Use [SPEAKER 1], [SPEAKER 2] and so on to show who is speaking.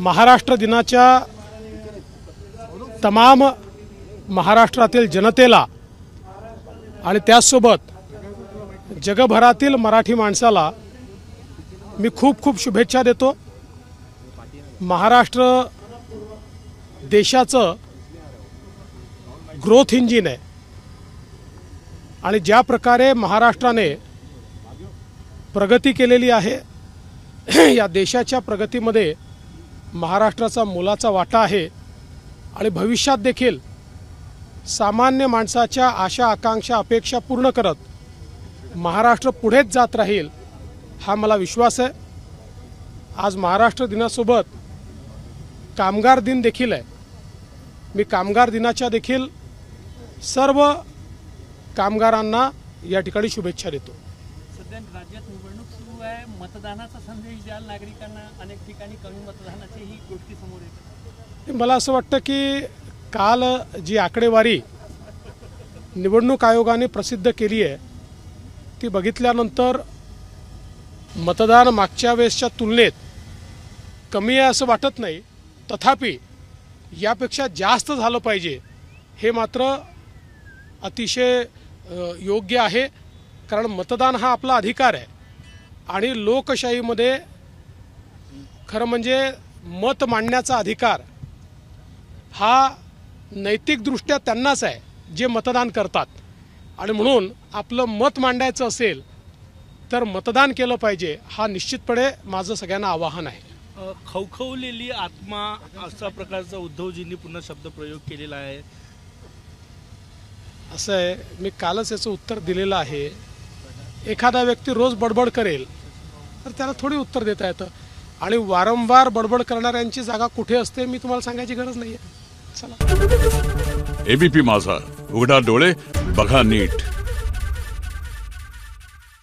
[SPEAKER 1] महाराष्ट्र दिनाच्या तमाम महाराष्ट्रातील जनतेला आणि त्याचसोबत जगभरातील मराठी माणसाला मी खूप खूप शुभेच्छा देतो। महाराष्ट्र देशाचं ग्रोथ इंजिन आहे आणि ज्या प्रकारे महाराष्ट्राने प्रगती केलेली आहे या देशाच्या प्रगतीमध्ये महाराष्ट्राचा मोलाचा वाटा आहे आणि भविष्यात देखील सामान्य माणसाच्या आशा आकांक्षा अपेक्षा पूर्ण करत महाराष्ट्र पुढेच जात राहील हा मला विश्वास आहे। आज महाराष्ट्र दिनासोबत कामगार दिन देखील आहे। मी कामगार दिनाच्या देखील सर्व कामगारांना या ठिकाणी शुभेच्छा देतो।
[SPEAKER 2] सध्या राज्यात निवडणूक सुरू आहे, मतदानाचा संदेश द्याल नागरिकांना, अनेक ठिकाणी कमी मतदानाची ही गोष्टी समोर येतात।
[SPEAKER 1] मला असं वाटतं की काल जी आकडेवारी निवडणूक आयोगाने प्रसिद्ध केली आहे ती बघितल्यानंतर मतदान मागच्या वेळेसच्या तुलनेत कमी आहे असं वाटत नाही, तथापि यापेक्षा जास्त झालं पाहिजे हे मात्र अतिशय योग्य आहे। कारण मतदान हा आपला अधिकार आहे आणि लोकशाहीमध्ये खरं म्हणजे मत मांडण्याचा अधिकार हा नैतिकदृष्ट्या त्यांनाच आहे जे मतदान करतात आणि म्हणून आपलं मत मांडायचं असेल तर मतदान केलं पाहिजे हा निश्चितपणे माझं सगळ्यांना आवाहन आहे।
[SPEAKER 3] खवखवलेली आत्मा अशा प्रकारचा उद्धवजींनी पुन्हा शब्दप्रयोग केलेला आहे।
[SPEAKER 1] असं आहे, मी कालच याचं उत्तर दिलेलं आहे। एखादा व्यक्ती रोज बडबड करेल तर त्याला थोडी उत्तर देता येतं आणि वारंवार बडबड करणाऱ्यांची जागा कुठे असते मी तुम्हाला सांगायची गरज नाहीये। चला,
[SPEAKER 4] एबीपी माझा, उघडा डोळे बघा नीट।